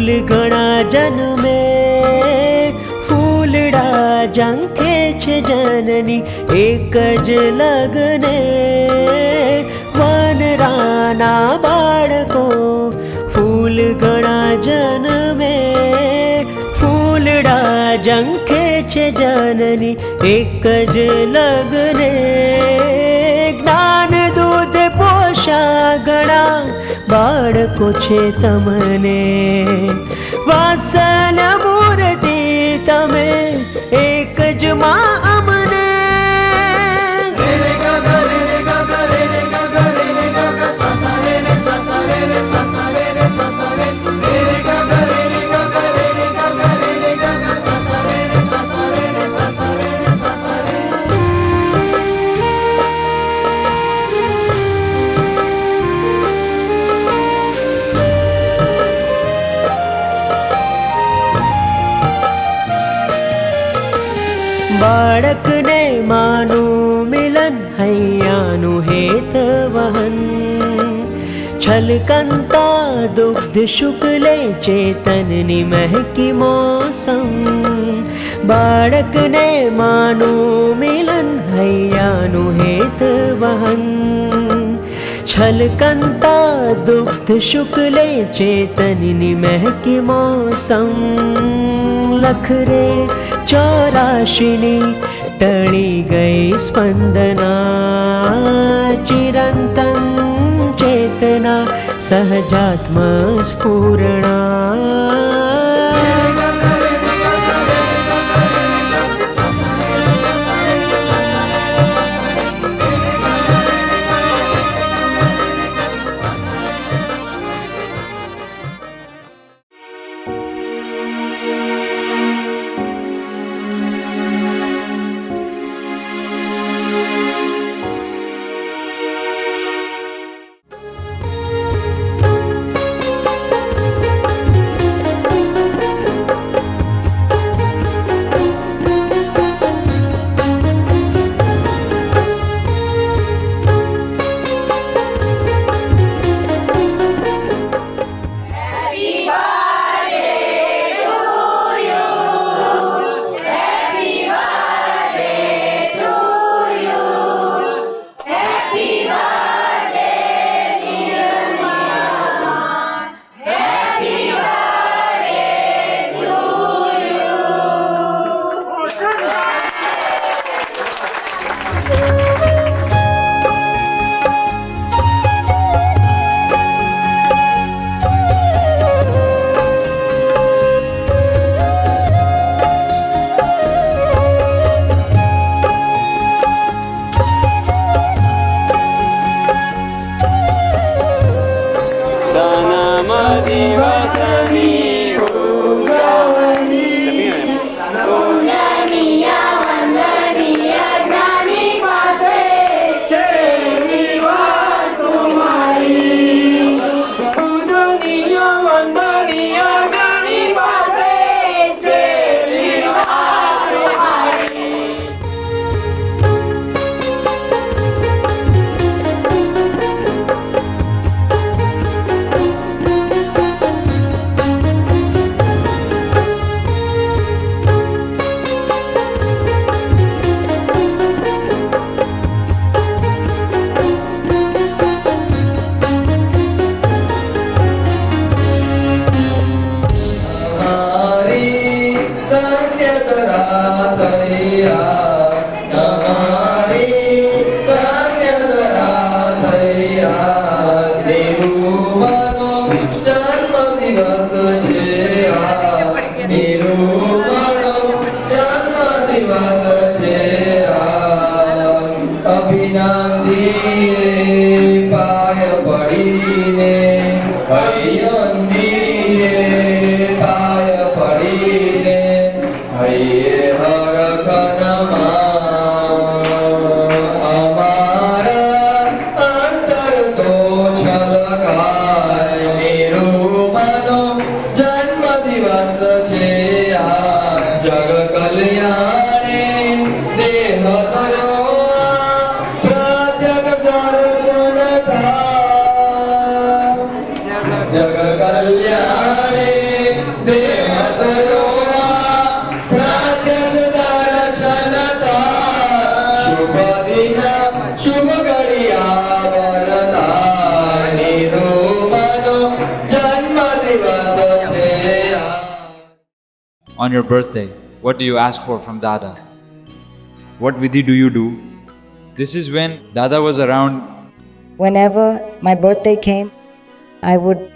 फूल घणा जन्मे फूलड़ा झंखे छे जननी एक ज लग्ने वनराना बाळको फूल घणा जन्मे फूलड़ा झंखे छे जननी एक ज लग्ने ज्ञान दूध पोषा घणा बाळको छे तमने वात्सल मूर्ति तमे एक ज मां अमने बाळकने मानु मिलन हैयानु हेत वहन छलकंता दुग्ध शुक्ले चेतननी महकी मौसम बाळकने मानु मिलन हैयानु हेत वहन छलकंता दुग्ध शुक्ले चेतननी महकी मौसम लखरे 84 टली गई स्पंदना चिरंतन चेतना सहजात्म स्फुरणा On your birthday, what do you ask for from Dada? What vidhi do you do? This is when Dada was around. Whenever my birthday came, I would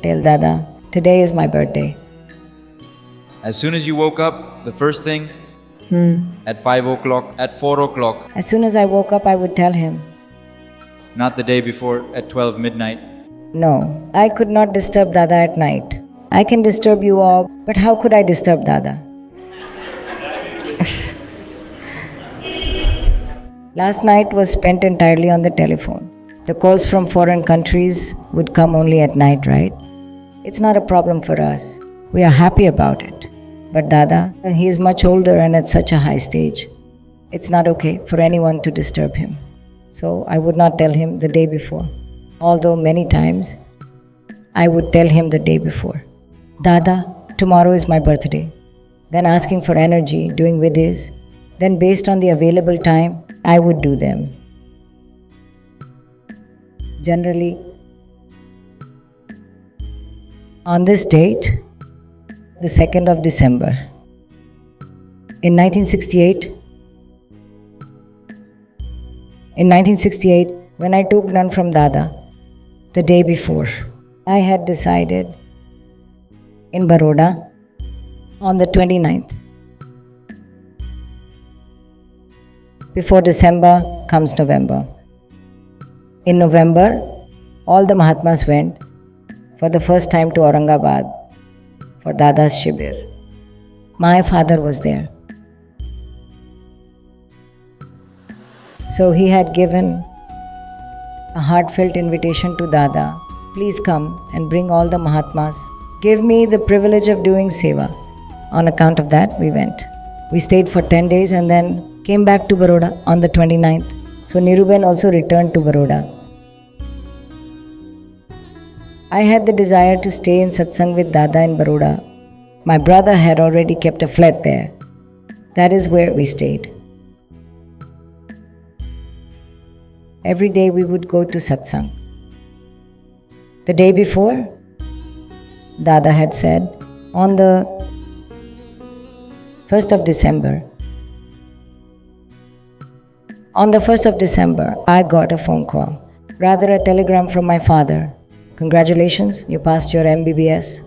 tell Dada, today is my birthday. As soon as you woke up, the first thing, at 5 o'clock, at 4 o'clock. As soon as I woke up, I would tell him. Not the day before, at 12 midnight. No, I could not disturb Dada at night. I can disturb you all, but how could I disturb Dada? Last night was spent entirely on the telephone. The calls from foreign countries would come only at night, right? It's not a problem for us. We are happy about it. But Dada, he is much older and at such a high stage. It's not okay for anyone to disturb him. So I would not tell him the day before. Although many times I would tell him the day before. Dada, tomorrow is my birthday. Then asking for energy, doing vidhis. Then based on the available time, I would do them. Generally, on this date, the 2nd of December, in 1968, when I took Gnan from Dada, the day before, I had decided in Baroda on the 29th. Before December comes November. In November, all the Mahatmas went for the first time to Aurangabad for Dada's Shibir. My father was there. So he had given a heartfelt invitation to Dada, please come and bring all the Mahatmas. Give me the privilege of doing Seva. On account of that, we went. We stayed for 10 days and then came back to Baroda on the 29th. So Niruben also returned to Baroda. I had the desire to stay in satsang with Dada in Baroda. My brother had already kept a flat there. That is where we stayed. Every day we would go to satsang. The day before, Dada had said, on the 1st of December, I got a phone call, rather a telegram from my father. Congratulations, you passed your MBBS.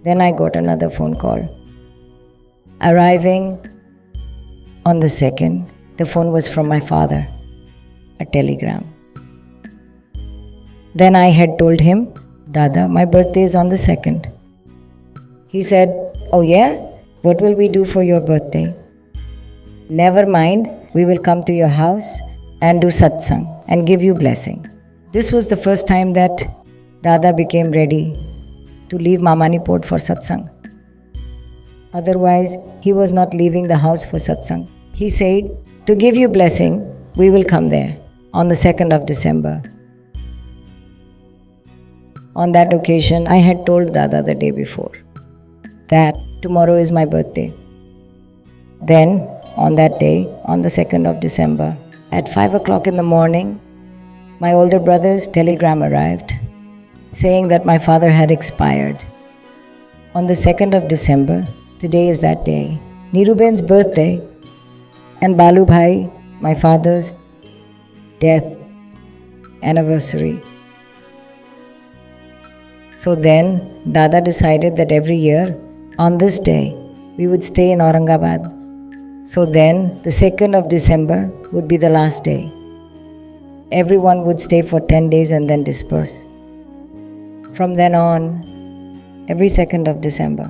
Then I got another phone call. Arriving on the 2nd, the phone was from my father, a telegram. Then I had told him, Dada, my birthday is on the 2nd. He said, oh yeah? What will we do for your birthday? Never mind, we will come to your house and do satsang and give you blessing. This was the first time that Dada became ready to leave Mamaniport for satsang. Otherwise, he was not leaving the house for satsang. He said, to give you blessing, we will come there on the 2nd of December. On that occasion, I had told Dada the day before that tomorrow is my birthday. Then, on that day, on the 2nd of December, at 5 o'clock in the morning, my older brother's telegram arrived saying that my father had expired. On the 2nd of December, today is that day, Niruben's birthday and Balu Bhai, my father's death anniversary. So then, Dada decided that every year, on this day, we would stay in Aurangabad. So then, the 2nd of December would be the last day. Everyone would stay for 10 days and then disperse. From then on, every 2nd of December,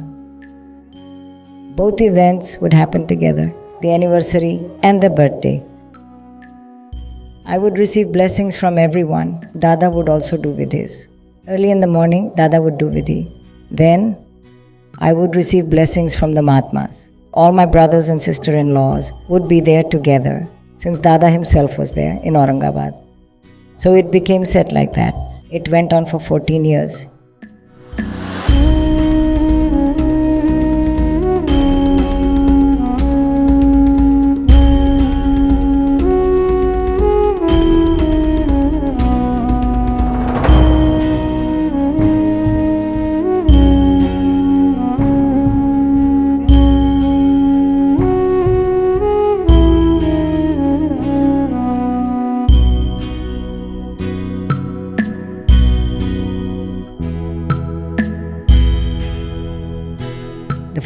both events would happen together, the anniversary and the birthday. I would receive blessings from everyone. Dada would also do vidhis. Early in the morning, Dada would do vidhi. Then, I would receive blessings from the Mahatmas. All my brothers and sister-in-laws would be there together, since Dada himself was there in Aurangabad. So it became set like that. It went on for 14 years.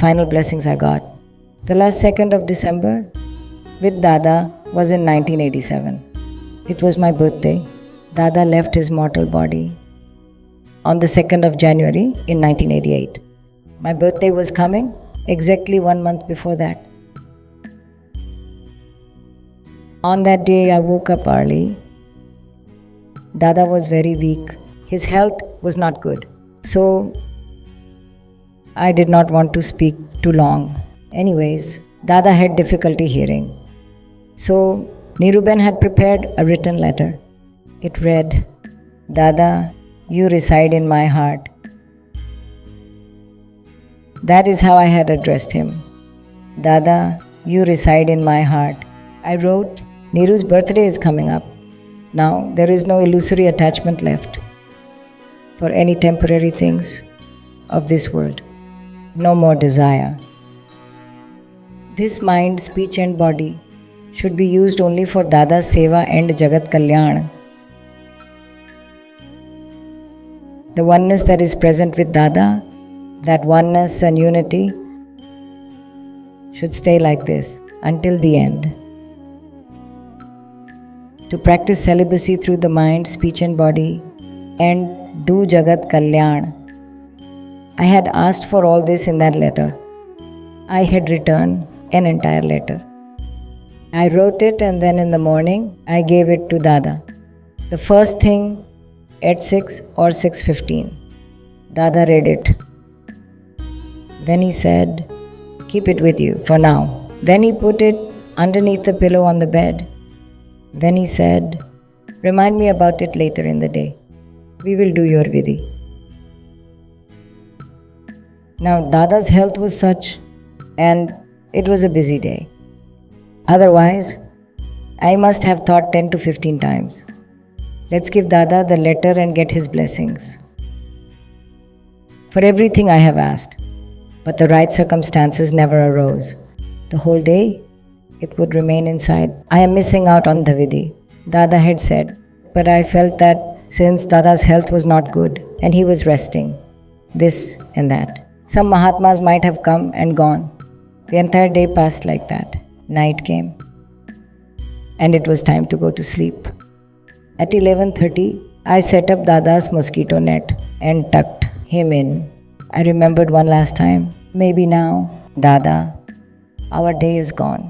final blessings I got. The last 2nd of December with Dada was in 1987. It was my birthday. Dada left his mortal body on the 2nd of January in 1988. My birthday was coming exactly 1 month before that. On that day, I woke up early. Dada was very weak. His health was not good. So, I did not want to speak too long. Anyways, Dada had difficulty hearing. So, Niruben had prepared a written letter. It read, "Dada, you reside in my heart." That is how I had addressed him. "Dada, you reside in my heart." I wrote, "Niru's birthday is coming up. Now there is no illusory attachment left for any temporary things of this world. No more desire. This mind, speech and body should be used only for Dada's Seva and Jagat Kalyan. The oneness that is present with Dada, that oneness and unity should stay like this until the end. To practice celibacy through the mind, speech and body and do Jagat Kalyan. I had asked for all this in that letter. I had written an entire letter. I wrote it and then in the morning I gave it to Dada. The first thing at 6 or 6:15. Dada read it. Then he said, "Keep it with you for now." Then he put it underneath the pillow on the bed. Then he said, "Remind me about it later in the day. We will do your vidhi." Now Dada's health was such and it was a busy day. Otherwise, I must have thought 10 to 15 times. Let's give Dada the letter and get his blessings. For everything I have asked, but the right circumstances never arose. The whole day, it would remain inside. I am missing out on the vidhi, Dada had said, but I felt that since Dada's health was not good and he was resting, this and that. Some Mahatmas might have come and gone. The entire day passed like that. Night came and it was time to go to sleep. At 11:30, I set up Dada's mosquito net and tucked him in. I remembered one last time, maybe now, Dada, our day is gone.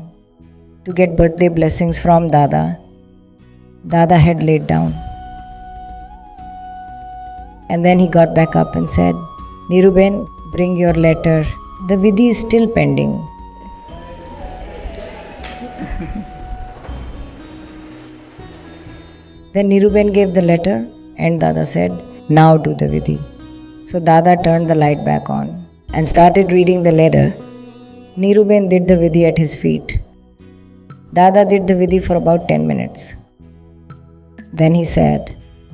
To get birthday blessings from Dada, Dada had laid down. And then he got back up and said, "Niruben, bring your letter. The vidhi is still pending." Then Niruben gave the letter and Dada said, "Now do the vidhi." So Dada turned the light back on and started reading the letter. Niruben did the vidhi at his feet. Dada did the vidhi for about 10 minutes. Then he said,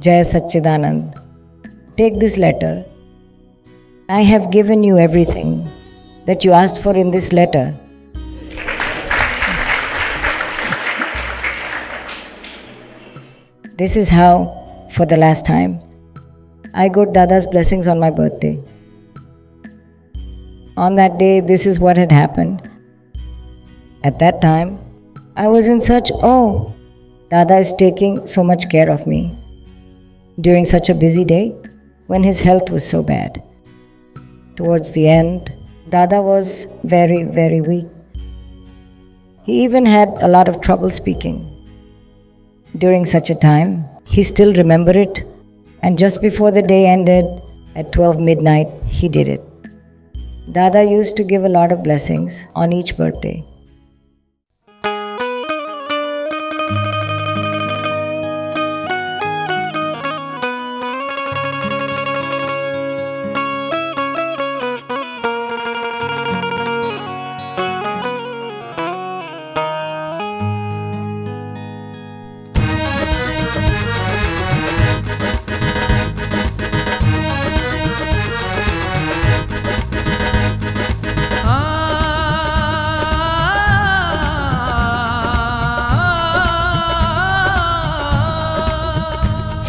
"Jai Satchidanand, take this letter. I have given you everything that you asked for in this letter. This is how, for the last time, I got Dada's blessings on my birthday. On that day, this is what had happened. At that time, I was in such awe. Dada is taking so much care of me during such a busy day when his health was so bad. Towards the end, Dada was very, very weak. He even had a lot of trouble speaking. During such a time, he still remembered it, and just before the day ended, at 12 midnight, he did it. Dada used to give a lot of blessings on each birthday.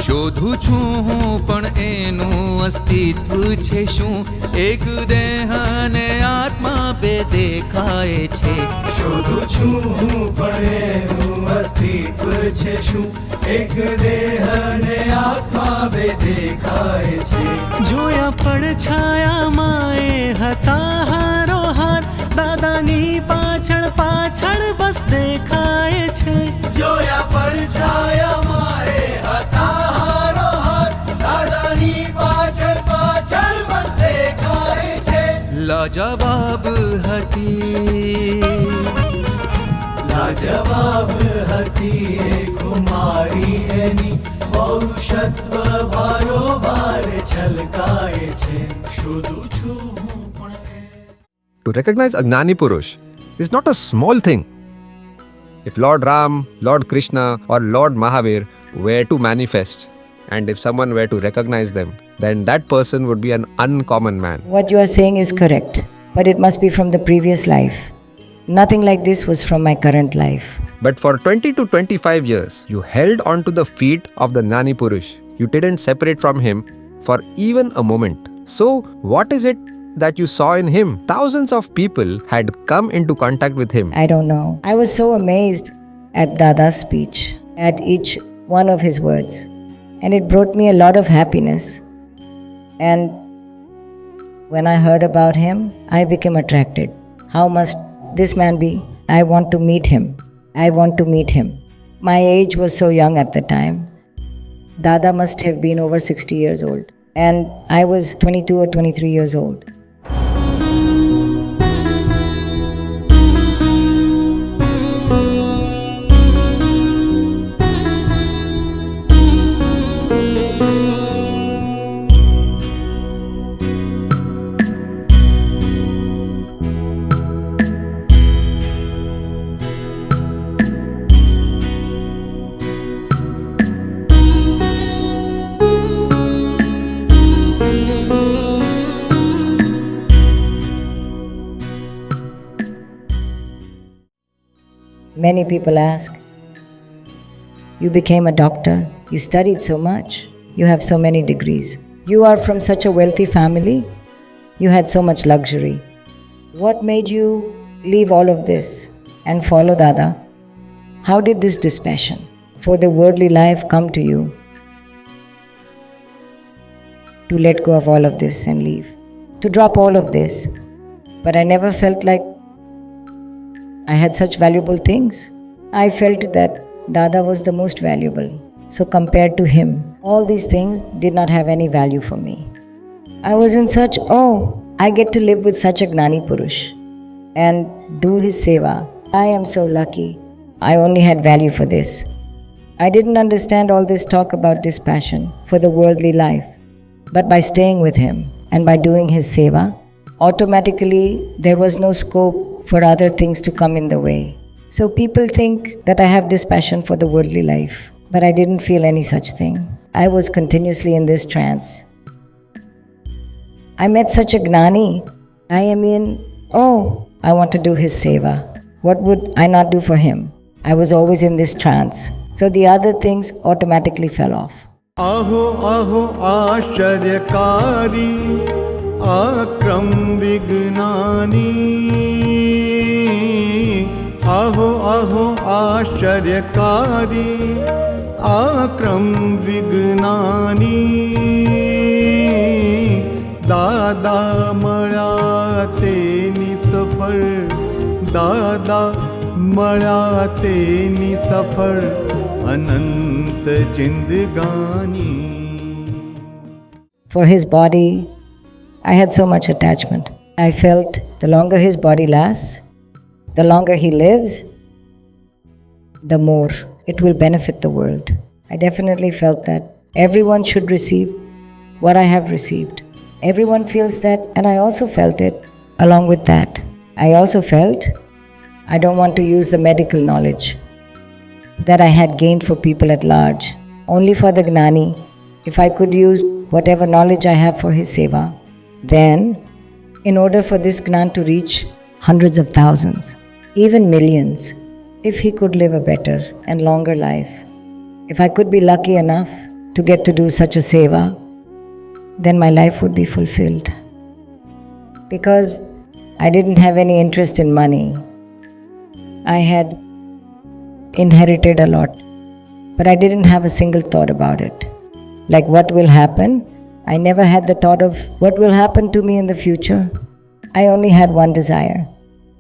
શોધું છું હું પણ એનું અસ્તિત્વ છે શું? એક દેહ અને આત્મા ભાવે દેખાય છે. શોધું છું હું પણ એનું અસ્તિત્વ છે શું, એક દેહને આત્મા બે દેખાય છે. જોયા પડછાયામાં એ હતા હારોહાર, દાદાની પાછળ પાછળ બસ દેખાય છે. જોયા પડછાયામાં એ હતા હારોહાર, દાદાની પાછળ પાછળ બસ દેખાય છે. લાજવાબ હતી, લાજવાબ હતી એ કુમારી, એની પૌરુષત્વ બારોબાર છલકાય છે. શોધું છું હું પણ. To recognize a Gnani Purush is not a small thing. If Lord Ram, Lord Krishna or Lord Mahavir were to manifest, and if someone were to recognize them, then that person would be an uncommon man. What you are saying is correct, but it must be from the previous life. Nothing like this was from my current life. But for 20 to 25 years, you held on to the feet of the Gnani Purush. You didn't separate from him for even a moment. So, what is it that you saw in him? Thousands of people had come into contact with him. I don't know. I was so amazed at Dada's speech, at each one of his words. And it brought me a lot of happiness. And when I heard about him, I became attracted. How must this man be? I want to meet him. I want to meet him. My age was so young at the time. Dada must have been over 60 years old. And I was 22 or 23 years old. Many people ask, you became a doctor, you studied so much, you have so many degrees, you are from such a wealthy family, you had so much luxury. What made you leave all of this and follow Dada? How did this dispassion for the worldly life come to you to let go of all of this and leave, to drop all of this? But I never felt like I had such valuable things. I felt that Dada was the most valuable. So compared to him, all these things did not have any value for me. I was in such, I get to live with such a Gnani Purush and do his Seva. I am so lucky. I only had value for this. I didn't understand all this talk about dispassion for the worldly life. But by staying with him and by doing his Seva, automatically there was no scope for other things to come in the way. So people think that I have dispassion for the worldly life, but I didn't feel any such thing. I was continuously in this trance. I met such a Gnani. I want to do his Seva. What would I not do for him? I was always in this trance. So the other things automatically fell off. आहो आहो आश्चर्यकारी आक्रम विज्ञानी, आहो आहो आश्चर्यकारी आक्रम विज्ञानी, दादा मळा तेनी सफर, दादा मळा तेनी सफर अनंत जिंदगानी. For his body, I had so much attachment. I felt the longer his body lasts, the longer he lives, the more it will benefit the world. I definitely felt that everyone should receive what I have received. Everyone feels that, and I also felt it along with that. I also felt I don't want to use the medical knowledge that I had gained for people at large, only for the Gnani. If I could use whatever knowledge I have for his Seva, then in order for this Gnan to reach hundreds of thousands, even millions, if he could live a better and longer life, if I could be lucky enough to get to do such a Seva, then my life would be fulfilled. Because I didn't have any interest in money. I had inherited a lot, but I didn't have a single thought about it. Like what will happen? I never had the thought of what will happen to me in the future. I only had one desire.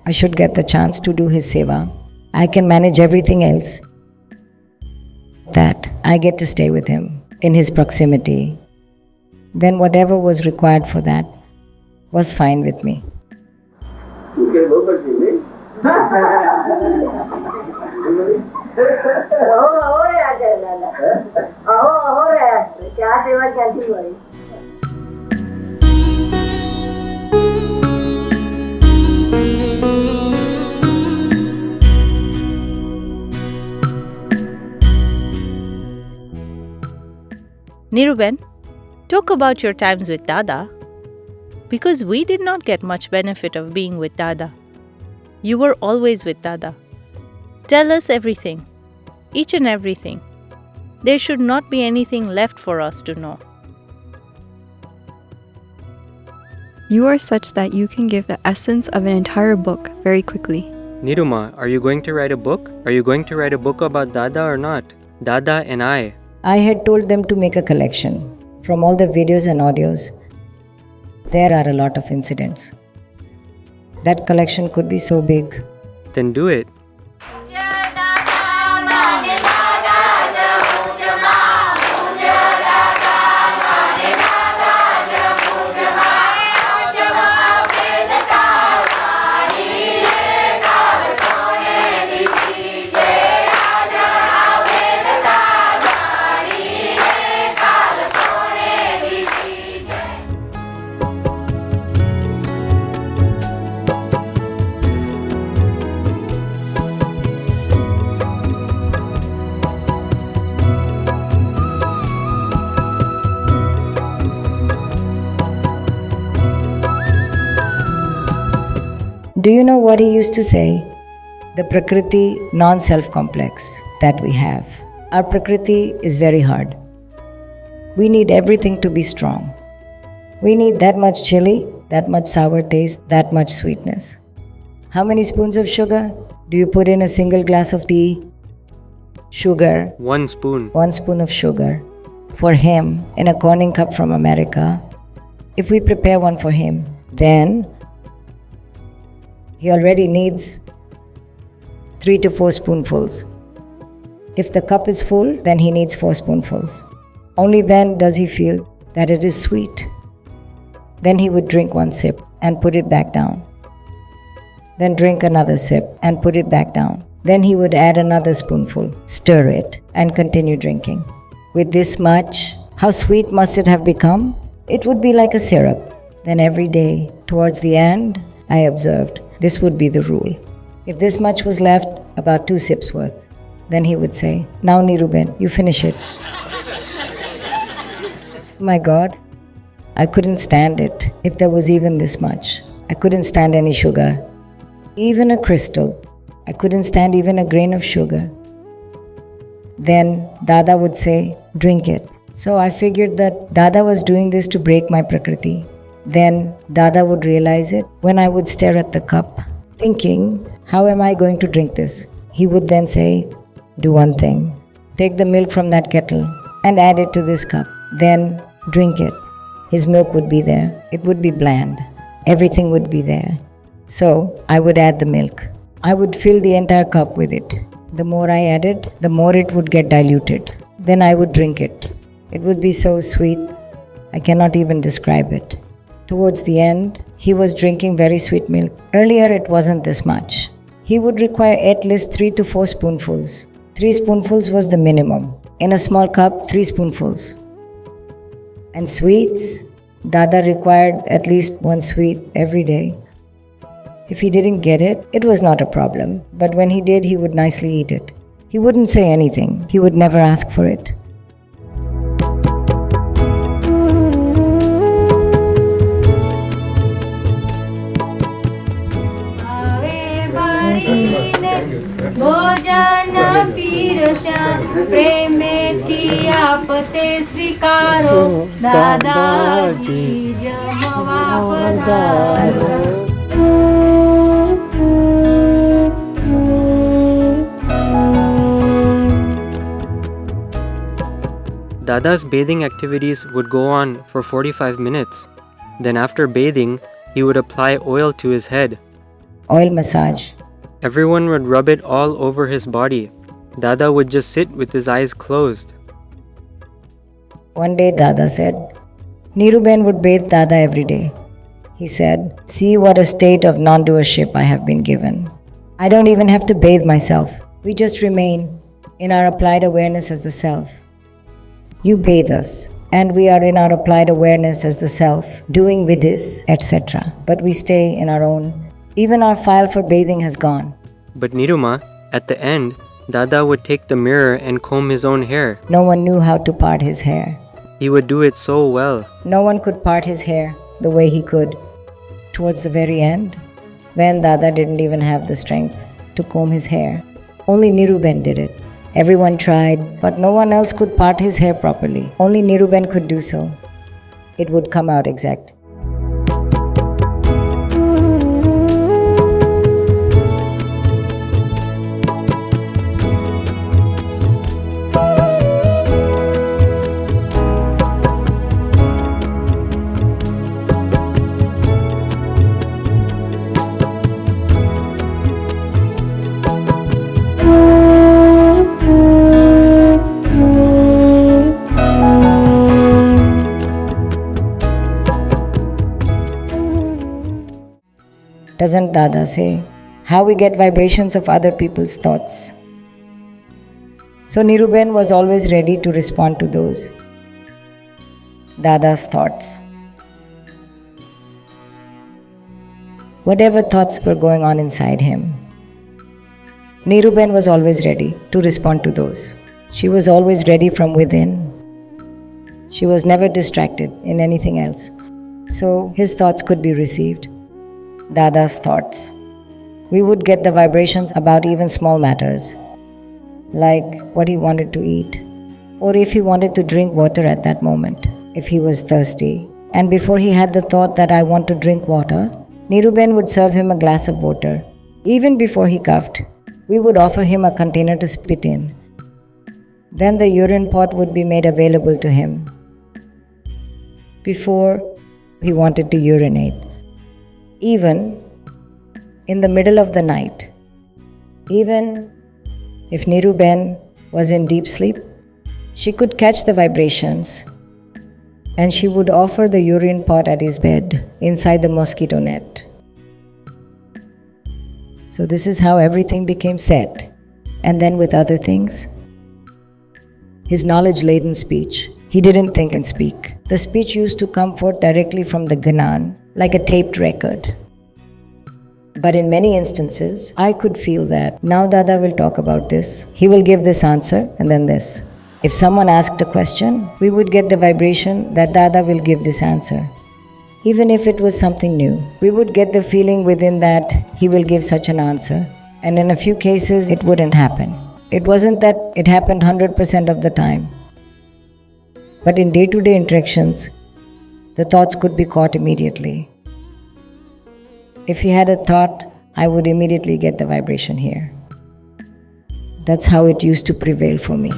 I should get the chance to do his seva. I can manage everything else. That I get to stay with him in his proximity. Then whatever was required for that was fine with me. Niruben, talk about your times with Dada, because we did not get much benefit of being with Dada. You were always with Dada. Tell us everything, each and everything. There should not be anything left for us to know. You are such that you can give the essence of an entire book very quickly. Niruma, are you going to write a book? Are you going to write a book about Dada or not? Dada and I. I had told them to make a collection. From all the videos and audios, there are a lot of incidents. That collection could be so big. Then do it. Do you know what he used to say? The Prakriti non-self complex that we have. Our Prakriti is very hard. We need everything to be strong. We need that much chili, that much sour taste, that much sweetness. How many spoons of sugar do you put in a single glass of tea? Sugar. 1 spoon. 1 spoon of sugar. For him, in a corning cup from America, if we prepare one for him, then he already needs 3 to 4 spoonfuls. If the cup is full, then he needs 4 spoonfuls. Only then does he feel that it is sweet. Then he would drink 1 sip and put it back down. Then drink another sip and put it back down. Then he would add another spoonful, stir it, and continue drinking. With this much, how sweet must it have become? It would be like a syrup. Then every day, towards the end, I observed this would be the rule. If this much was left, about 2 sips worth, then he would say, "Now Niruben, you finish it." My God, I couldn't stand it if there was even this much. I couldn't stand any sugar, even a crystal. I couldn't stand even a grain of sugar. Then Dada would say, "Drink it." So I figured that Dada was doing this to break my Prakriti. Then Dada would realize it when I would stare at the cup, thinking, how am I going to drink this? He would then say, "Do one thing. Take the milk from that kettle and add it to this cup. Then drink it." His milk would be there. It would be bland. Everything would be there. So I would add the milk. I would fill the entire cup with it. The more I added, the more it would get diluted. Then I would drink it. It would be so sweet, I cannot even describe it. Towards the end, he was drinking very sweet milk. Earlier, it wasn't this much. He would require at least 3 to 4 spoonfuls. 3 spoonfuls was the minimum. In a small cup, 3 spoonfuls. And sweets, Dada required at least 1 sweet every day. If he didn't get it, it was not a problem. But when he did, he would nicely eat it. He wouldn't say anything. He would never ask for it. भोजन पीरस्या प्रेमेति आपते स्वीकारो दादाजी जमवा पधारो। Dada's bathing activities would go on for 45 minutes. Then after bathing, he would apply oil to his head. Oil massage. Everyone would rub it all over his body. Dada would just sit with his eyes closed. One day Dada said, Niruben would bathe Dada every day. He said, see what a state of non-doership I have been given. I don't even have to bathe myself. We just remain in our applied awareness as the self. You bathe us, and we are in our applied awareness as the self, doing with this, etc. But we stay in our own. Even our file for bathing has gone. But Niruma, at the end, Dada would take the mirror and comb his own hair. No one knew how to part his hair. He would do it so well. No one could part his hair the way he could. Towards the very end, when Dada didn't even have the strength to comb his hair, only Niruben did it. Everyone tried, but no one else could part his hair properly. Only Niruben could do so. It would come out exact. Doesn't Dada say how we get vibrations of other people's thoughts? So Niruben was always ready to respond to those Dada's thoughts. Whatever thoughts were going on inside him, Niruben was always ready to respond to those. She was always ready from within. She was never distracted in anything else. So his thoughts could be received. Dada's thoughts. We would get the vibrations about even small matters, like what he wanted to eat, or if he wanted to drink water at that moment, if he was thirsty. And before he had the thought that I want to drink water, Niruben would serve him a glass of water. Even before he coughed, we would offer him a container to spit in. Then the urine pot would be made available to him before he wanted to urinate. Even in the middle of the night, even if Niruben was in deep sleep, she could catch the vibrations and she would offer the urine pot at his bed inside the mosquito net. So this is how everything became set. And then with other things, his knowledge-laden speech. He didn't think and speak. The speech used to come forth directly from the Gnan, like a taped record. But in many instances, I could feel that now Dada will talk about this. He will give this answer and then this. If someone asked a question, we would get the vibration that Dada will give this answer. Even if it was something new, we would get the feeling within that he will give such an answer. And in a few cases, it wouldn't happen. It wasn't that it happened 100% of the time. But in day-to-day interactions, the thoughts could be caught immediately. If he had a thought, I would immediately get the vibration here. That's how it used to prevail for me.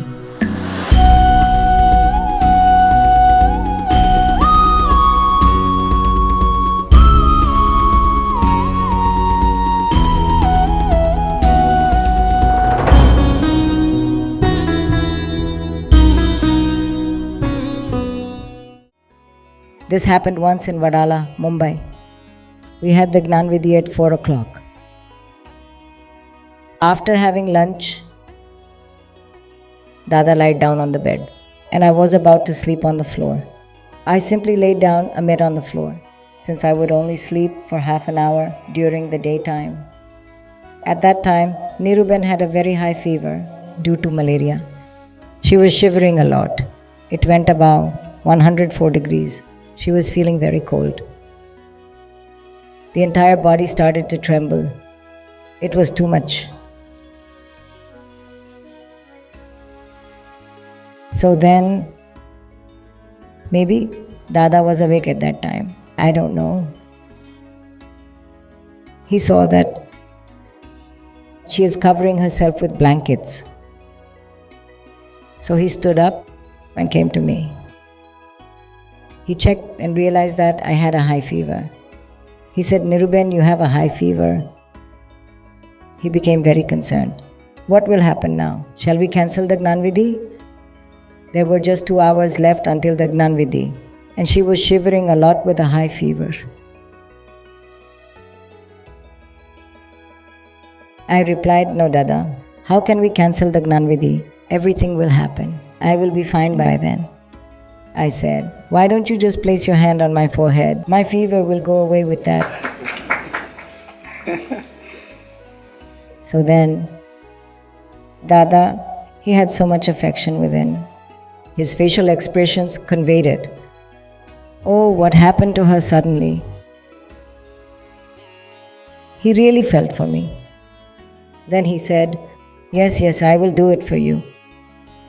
This happened once in Vadala, Mumbai. We had the Gnan Vidhi at 4 o'clock. After having lunch, Dada lied down on the bed and I was about to sleep on the floor. I simply laid down a mat on the floor since I would only sleep for half an hour during the daytime. At that time, Niruben had a very high fever due to malaria. She was shivering a lot. It went above 104 degrees. She was feeling very cold. The entire body started to tremble. It was too much. So then, maybe Dada was awake at that time. I don't know. He saw that she is covering herself with blankets. So he stood up and came to me. He checked and realized that I had a high fever. He said, Niruben, you have a high fever. He became very concerned. What will happen now? Shall we cancel the Gnan Vidhi? There were just 2 hours left until the Gnan Vidhi, and she was shivering a lot with a high fever. I replied, no, Dada. How can we cancel the Gnan Vidhi? Everything will happen. I will be fine by then. I said, why don't you just place your hand on my forehead? My fever will go away with that. So then, Dada, he had so much affection within. His facial expressions conveyed it. Oh, what happened to her suddenly? He really felt for me. Then he said, yes, I will do it for you.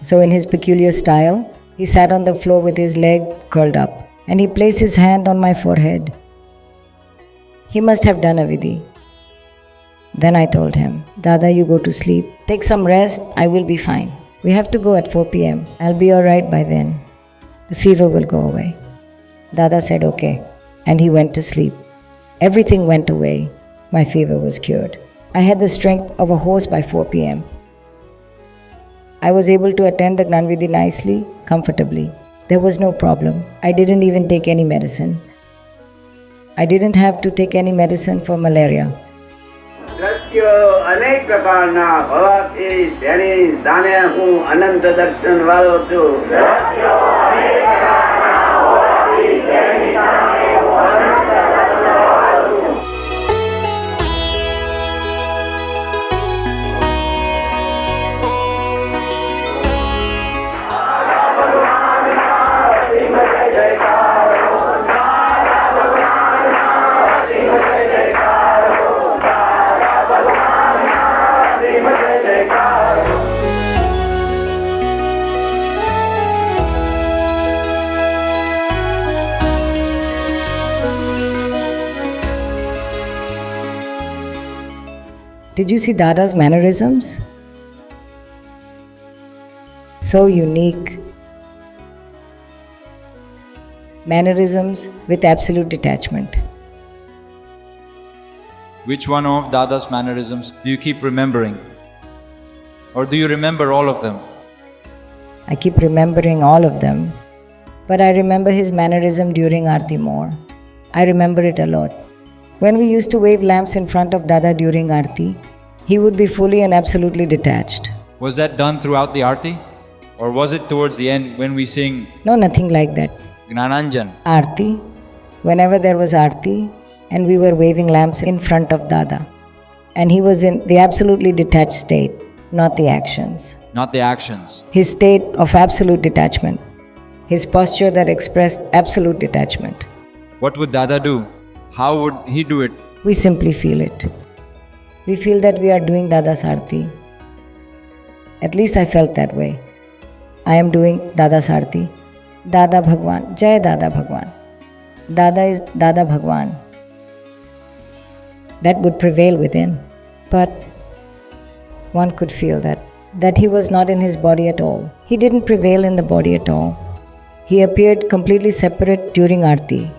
So in his peculiar style, he sat on the floor with his legs curled up, and he placed his hand on my forehead. He must have done a vidhi. Then I told him, Dada, you go to sleep. Take some rest, I will be fine. We have to go at 4 p.m. I'll be alright by then. The fever will go away. Dada said okay, and he went to sleep. Everything went away. My fever was cured. I had the strength of a horse by 4 p.m. I was able to attend the Gnan Vidhi nicely, comfortably. There was no problem. I didn't even take any medicine. I didn't have to take any medicine for malaria. દ્રશ્યો અનેક પ્રકારના ભવાથી તેની જાણે હું અનંત દર્શન વાળો છું. Did you see Dada's mannerisms? So unique. Mannerisms with absolute detachment. Which one of Dada's mannerisms do you keep remembering? Or do you remember all of them? I keep remembering all of them, but I remember his mannerism during Aarti more. I remember it a lot. When we used to wave lamps in front of Dada during Aarti, he would be fully and absolutely detached. Was that done throughout the Aarti? Or was it towards the end when we sing No, nothing like that. Gnananjan? Aarti, whenever there was Aarti, and we were waving lamps in front of Dada, and he was in the absolutely detached state, not the actions. Not the actions. His state of absolute detachment. His posture that expressed absolute detachment. What would Dada do? How would he do it? We simply feel it. We feel that we are doing Dada's Aarti. At least I felt that way. I am doing Dada's Aarti. Dada Bhagwan, Jai Dada Bhagwan. Dada is Dada Bhagwan. That would prevail within. But one could feel that he was not in his body at all. He didn't prevail in the body at all. He appeared completely separate during Aarti.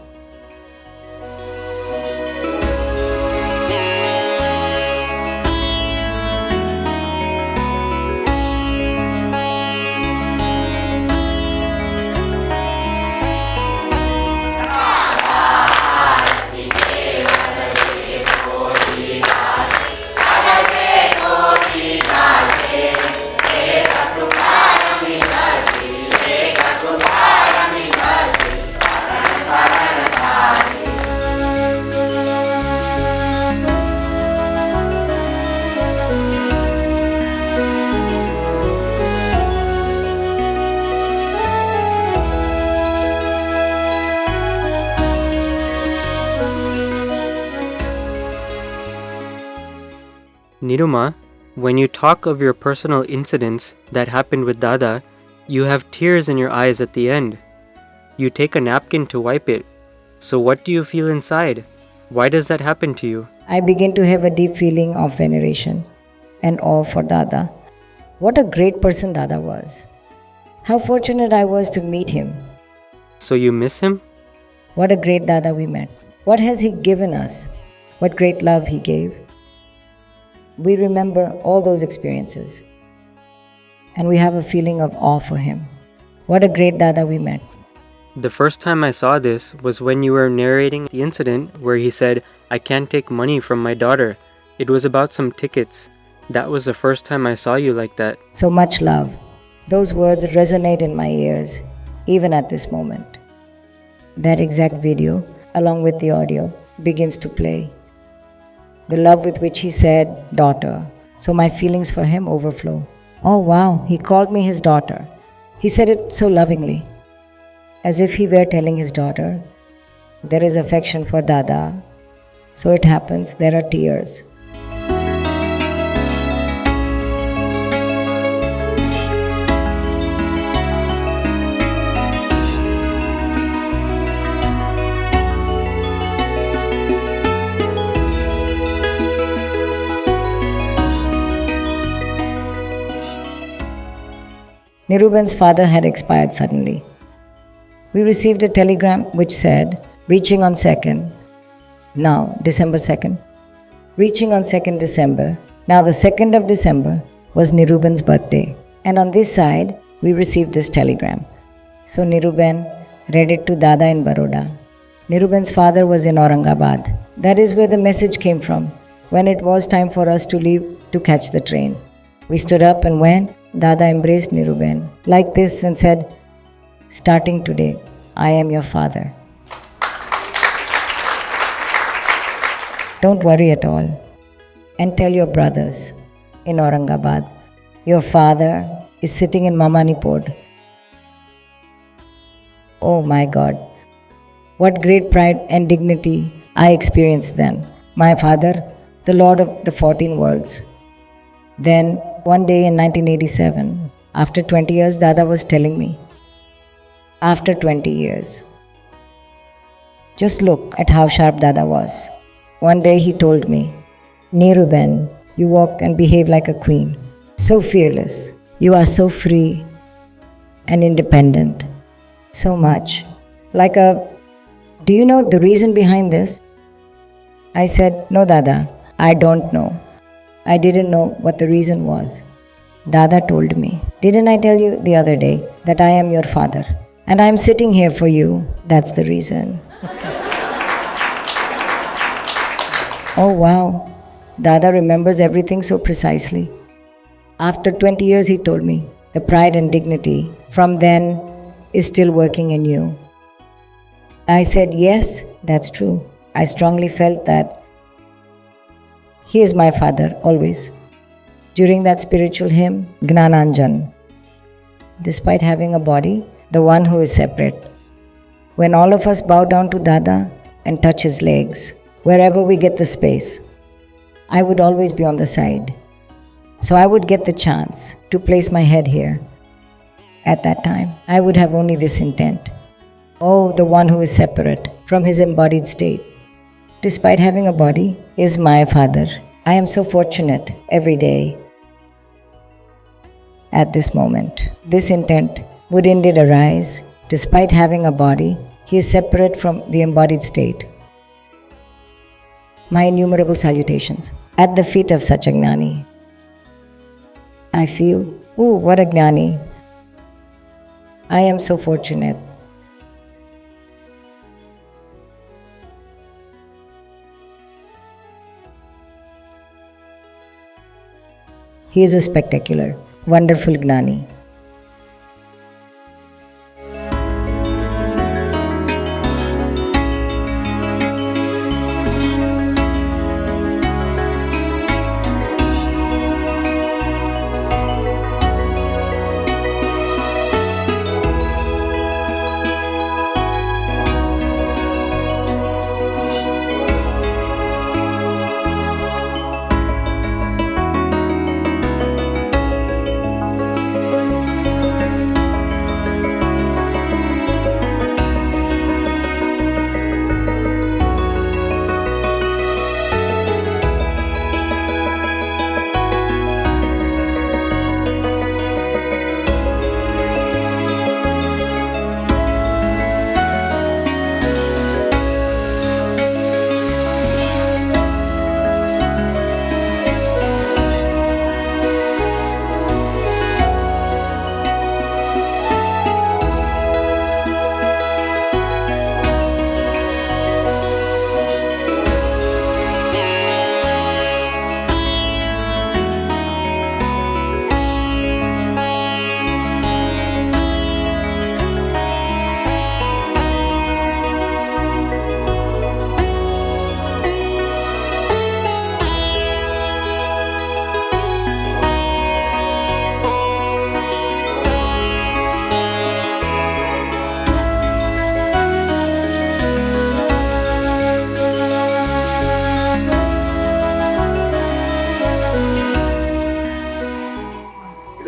Niruma, when you talk of your personal incidents that happened with Dada, you have tears in your eyes at the end. You take a napkin to wipe it. So what do you feel inside? Why does that happen to you? I begin to have a deep feeling of veneration and awe for Dada. What a great person Dada was. How fortunate I was to meet him. So you miss him? What a great Dada we met. What has he given us? What great love he gave. We remember all those experiences. And we have a feeling of awe for him. What a great Dada we met. The first time I saw this was when you were narrating the incident where he said, "I can't take money from my daughter." It was about some tickets. That was the first time I saw you like that. So much love. Those words resonate in my ears, even at this moment. That exact video, along with the audio, begins to play. The love with which he said, "daughter," so my feelings for him overflow. Oh wow, he called me his daughter. He said it so lovingly, as if he were telling his daughter, there is affection for Dada. So it happens, there are tears. Niruban's father had expired suddenly. We received a telegram which said, reaching on 2nd, now December 2nd, reaching on 2nd December. Now the 2nd of December was Niruban's birthday. And on this side, we received this telegram. So Niruban read it to Dada in Baroda. Niruban's father was in Aurangabad. That is where the message came from. When it was time for us to leave to catch the train, we stood up and went. Dada embraced Niruban like this and said, "Starting today, I am your father. Don't worry at all. And tell your brothers in Aurangabad, your father is sitting in Mamanipod." Oh my God, what great pride and dignity I experienced then. My father, the Lord of the 14 worlds. Then, one day in 1987, after 20 years, Dada was telling me, after 20 years, just look at how sharp Dada was. One day he told me, "Niruban, you walk and behave like a queen, so fearless. You are so free and independent, so much. Do you know the reason behind this?" I said, "No, Dada, I don't know." I didn't know what the reason was. Dada told me, "Didn't I tell you the other day that I am your father? And I am sitting here for you. That's the reason." Oh wow, Dada remembers everything so precisely. After 20 years, he told me, the pride and dignity from then is still working in you. I said, yes, that's true. I strongly felt that he is my father, always. During that spiritual hymn, Gnananjan, despite having a body, the one who is separate. When all of us bow down to Dada and touch his legs, wherever we get the space, I would always be on the side. So I would get the chance to place my head here. At that time, I would have only this intent. Oh, the one who is separate from his embodied state, despite having a body, is my father. I am so fortunate every day. At this moment, this intent would indeed arise. Despite having a body, he is separate from the embodied state. My innumerable salutations at the feet of such a Gnani. I feel, ooh, what a Gnani. I am so fortunate. He is a spectacular, wonderful Gnani.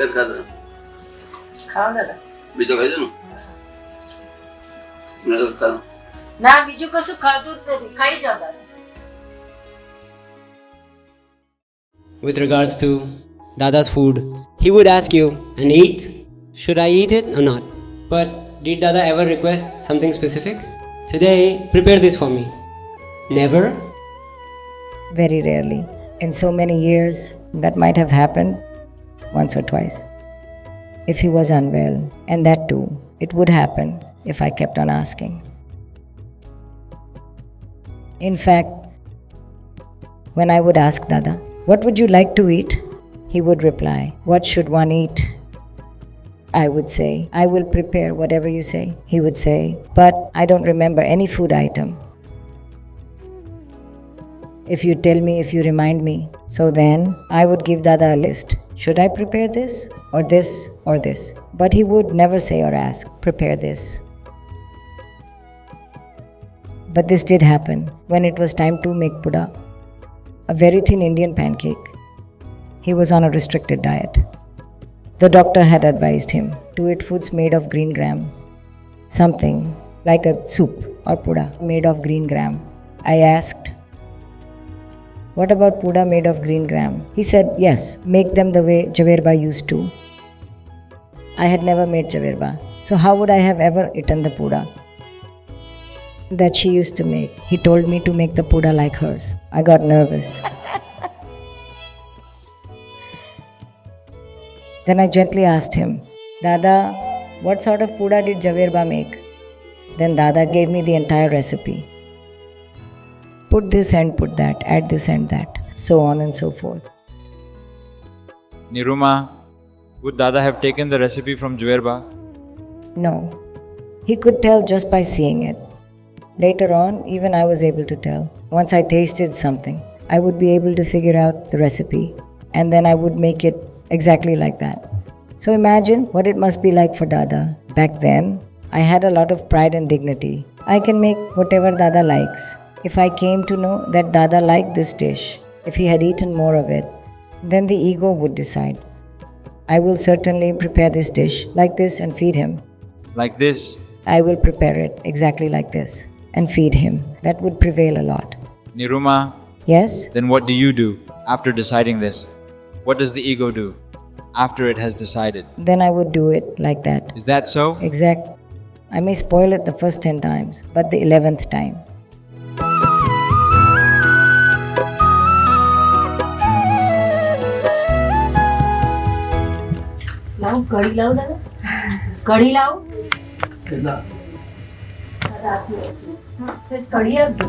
પેટ ખાધા ખાઓ દાદા. બીજો ખાઈ દો ને ખાધું ના બીજું કશું ખાધું જ નથી. ખાઈ જાઓ દાદા. With regards to Dada's food, he would ask you, and eat? Should I eat it or not? But did Dada ever request something specific? Today, prepare this for me. Never? Very rarely. In so many years, that might have happened once or twice. If he was unwell, and that too, it would happen if I kept on asking. In fact, when I would ask Dada, what would you like to eat? He would reply, what should one eat? I would say, I will prepare whatever you say. He would say, but I don't remember any food item. If you tell me, if you remind me. So then I would give Dada a list. Should I prepare this or this or this? But he would never say or ask, prepare this. But this did happen when it was time to make puda, a very thin Indian pancake. He was on a restricted diet. The doctor had advised him to eat foods made of green gram, something like a soup or puda made of green gram. I asked, what about puda made of green gram? He said, yes, make them the way Javerba used to. I had never made Javerba, so how would I have ever eaten the puda that she used to make? He told me to make the puda like hers. I got nervous. Then I gently asked him, Dada, what sort of puda did Javerba make? Then Dada gave me the entire recipe. Put this and put that, add this and that, so on and so forth. Niruma, would Dada have taken the recipe from Javerba? No. He could tell just by seeing it. Later on, even I was able to tell. Once I tasted something, I would be able to figure out the recipe, and then I would make it exactly like that. So imagine what it must be like for Dada. Back then, I had a lot of pride and dignity. I can make whatever Dada likes. If I came to know that Dada liked this dish, if he had eaten more of it, then the ego would decide. I will certainly prepare this dish like this and feed him. Like this? I will prepare it exactly like this and feed him. That would prevail a lot. Niruma? Yes? Then what do you do after deciding this? What does the ego do after it has decided? Then I would do it like that. Is that so? Exact. I may spoil it the first 10 times, but the 11th time. લાવ કઢી લાવ દાદા. કઢી લાવ. કઢી આપજો.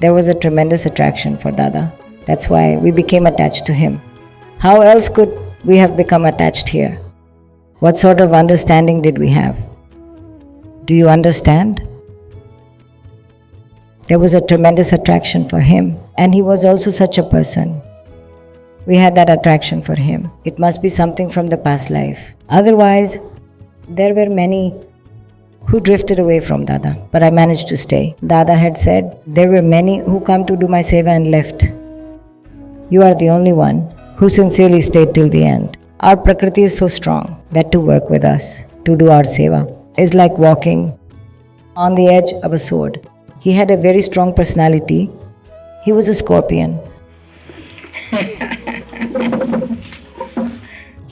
There was a tremendous attraction for Dada. That's why we became attached to him. How else could we have become attached here? What sort of understanding did we have? Do you understand? There was a tremendous attraction for him, and he was also such a person. We had that attraction for him. It must be something from the past life. Otherwise, there were many who drifted away from Dada, but I managed to stay. Dada had said, there were many who come to do my seva and left. You are the only one who sincerely stayed till the end. Our Prakriti is so strong that to work with us, to do our seva, is like walking on the edge of a sword. He had a very strong personality. He was a scorpion.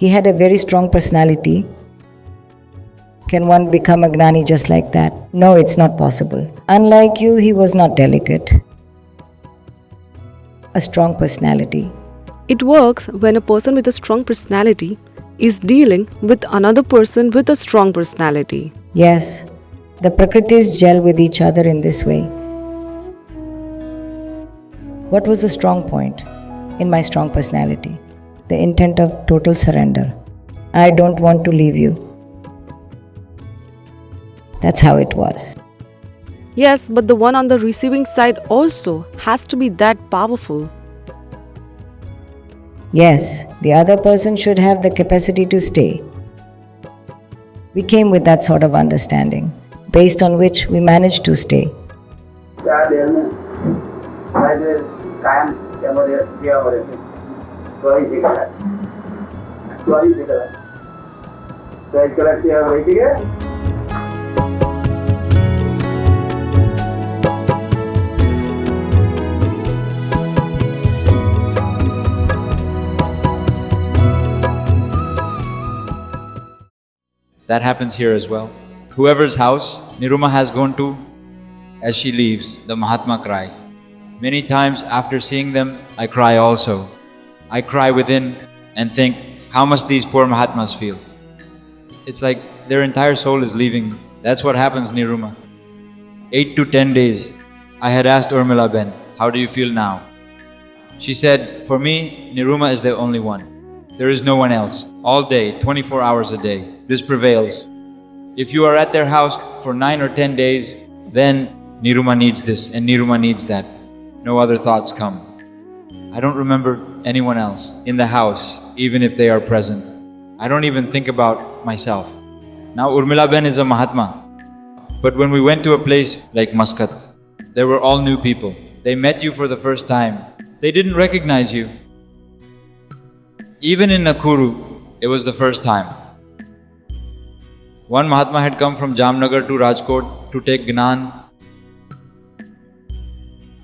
He had a very strong personality. Can one become a Gnani just like that? No, it's not possible. Unlike you, he was not delicate. A strong personality. It works when a person with a strong personality is dealing with another person with a strong personality. Yes, the Prakritis gel with each other in this way. What was the strong point in my strong personality? The intent of total surrender. I don't want to leave you. That's how it was. Yes, but the one on the receiving side also has to be that powerful. Yes, the other person should have the capacity to stay. We came with that sort of understanding, based on which we managed to stay. That happens here as well. Whoever's house Niruma has gone to, as she leaves, the Mahatma cry. Many times after seeing them, I cry also. I cry within and think, how must these poor Mahatmas feel? It's like their entire soul is leaving. That's what happens, Niruma. 8 to 10 days, I had asked Urmila Ben, how do you feel now? She said, for me, Niruma is the only one. There is no one else. All day, 24 hours a day. This prevails. If you are at their house for 9 or 10 days, then Niruma needs this and Niruma needs that. No other thoughts come. I don't remember anyone else in the house, even if they are present. I don't even think about myself. Now Urmila Ben is a Mahatma. But when we went to a place like Muscat, there were all new people. They met you for the first time. They didn't recognize you. Even in Nakuru, it was the first time. One Mahatma had come from Jamnagar to Rajkot to take Gnan.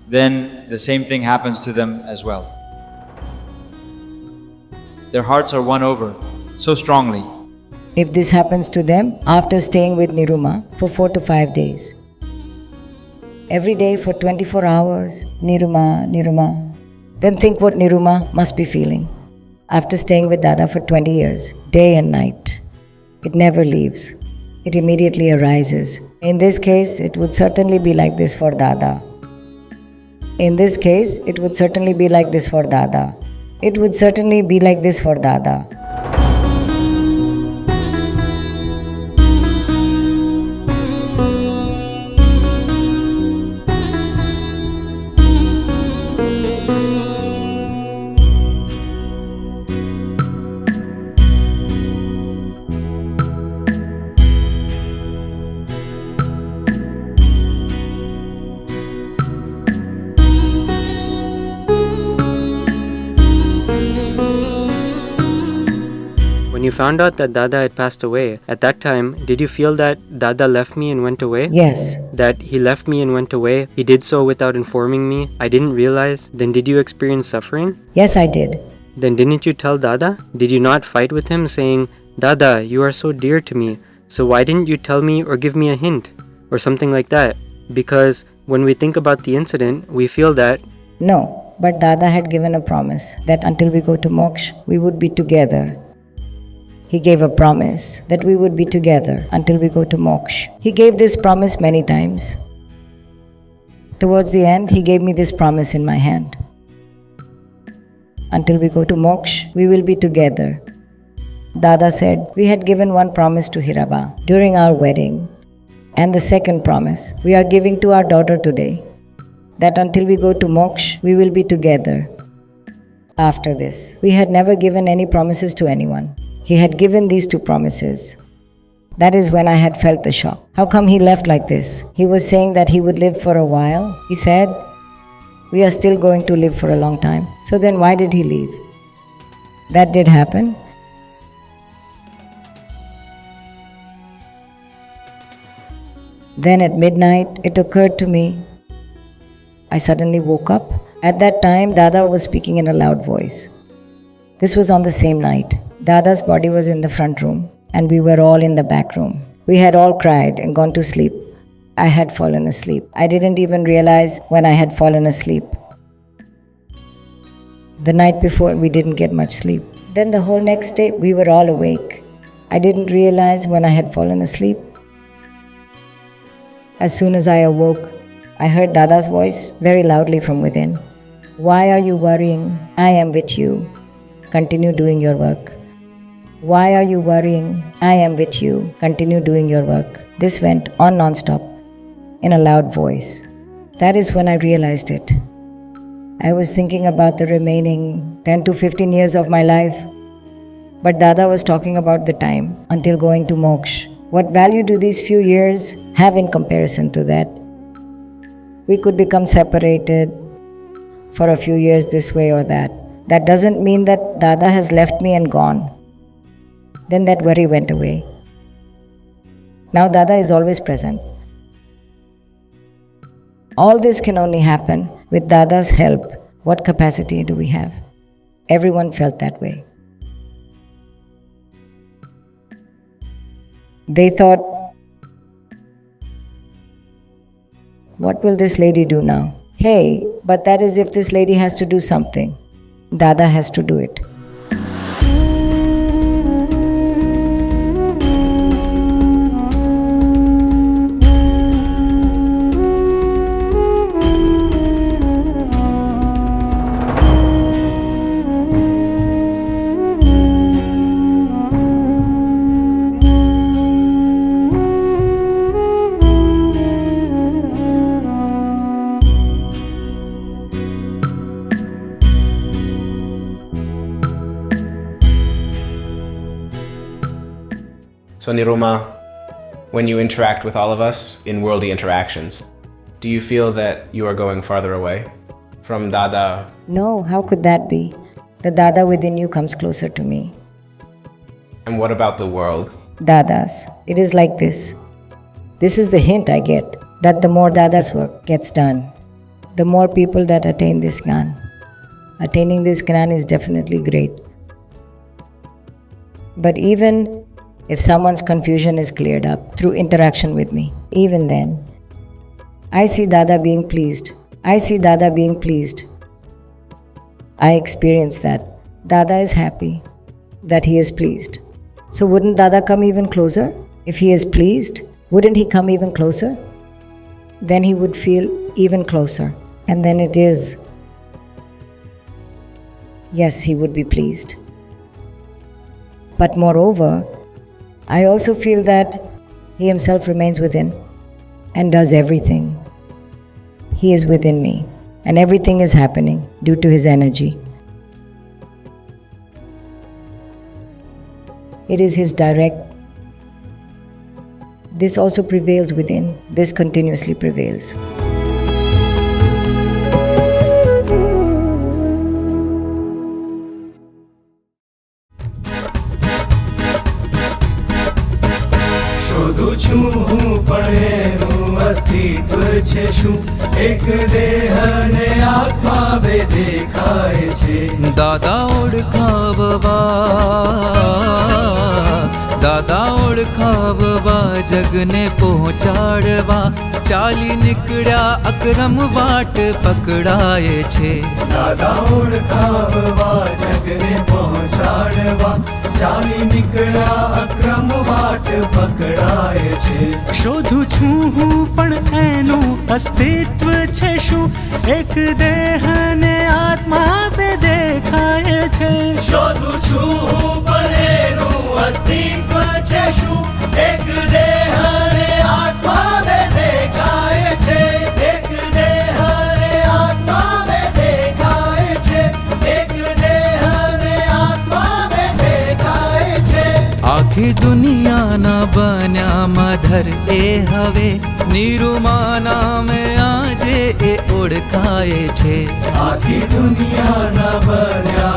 Then the same thing happens to them as well. Their hearts are won over so strongly. If this happens to them after staying with Niruma for 4 to 5 days, every day for 24 hours, Niruma, Niruma, then think what Niruma must be feeling. After staying with Dada for 20 years, day and night, it never leaves. It immediately arises. In this case, it would certainly be like this for Dada. In this case, it would certainly be like this for Dada. It would certainly be like this for Dada. When you found out that Dada had passed away, at that time, did you feel that Dada left me and went away? Yes. That he left me and went away? He did so without informing me? I didn't realize? Then did you experience suffering? Yes, I did. Then didn't you tell Dada? Did you not fight with him saying, Dada, you are so dear to me, so why didn't you tell me or give me a hint? Or something like that? Because when we think about the incident, we feel that... No, but Dada had given a promise that until we go to moksha, we would be together. He gave a promise that we would be together until we go to moksha. He gave this promise many times. Towards the end, he gave me this promise in my hand. Until we go to moksha, we will be together. Dada said we had given one promise to Hiraba during our wedding, and the second promise we are giving to our daughter today, that until we go to moksha, we will be together. After this, we had never given any promises to anyone. He had given these 2 promises. That is when I had felt the shock. How come he left like this? He was saying that he would live for a while. He said, we are still going to live for a long time. So then why did he leave? That did happen. Then at midnight, it occurred to me. I suddenly woke up. At that time, Dada was speaking in a loud voice. This was on the same night. Dada's body was in the front room, and we were all in the back room. We had all cried and gone to sleep. I had fallen asleep. I didn't even realize when I had fallen asleep. The night before, we didn't get much sleep. Then the whole next day, we were all awake. I didn't realize when I had fallen asleep. As soon as I awoke, I heard Dada's voice very loudly from within. Why are you worrying? I am with you. Continue doing your work. Why are you worrying? I am with you. Continue doing your work. This went on non-stop in a loud voice. That is when I realized it. I was thinking about the remaining 10 to 15 years of my life. But Dada was talking about the time until going to moksha. What value do these few years have in comparison to that? We could become separated for a few years this way or that. That doesn't mean that Dada has left me and gone. Then that worry went away. Now Dada is always present. All this can only happen with Dada's help. What capacity do we have? Everyone felt that way. They thought, what will this lady do now? Hey, but that is if this lady has to do something. Dada has to do it. So Niruma, when you interact with all of us in worldly interactions, do you feel that you are going farther away from Dada? No, how could that be? The Dada within you comes closer to me. And what about the world? Dadas. It is like this. This is the hint I get, that the more Dada's work gets done, the more people that attain this Gnan. Attaining this Gnan is definitely great. But even if someone's confusion is cleared up through interaction with me, even then, I see Dada being pleased. I see Dada being pleased. I experience that. Dada is happy, that he is pleased. So wouldn't Dada come even closer? If he is pleased, wouldn't he come even closer? Then he would feel even closer. And then it is, yes, he would be pleased. But moreover, I also feel that he himself remains within and does everything. He is within me and everything is happening due to his energy. It is his direct. This also prevails within. This continuously prevails. अस्तित्व छे शू एक देह ने आत्मा बे देखाय छे दादा ओळखाववा जगने पहोंचाडवा चाली निकळ्या अक्रम वाट पकड़ाय छे दादा ओळखाववा जगने पहोंचाडवा चाली निकळ्या अक्रम वाट पकड़ाय छे शोधू छू हूँ पण एनु अस्तित्व छे शू एक देह ने आत्मा पे देखाय छे शोधू छू हूँ पण एनु अस्तित्व छे शू एक देह ने आत्मा पे देखाय छे एक देह ने आत्मा पे देखाय छे एक देह ने आत्मा पे देखाय छे आखी दुनिया ना बन्या मधर ए हवे निरुमा नामे आजे ए ओळखाय छे आखी दुनिया ना बन्या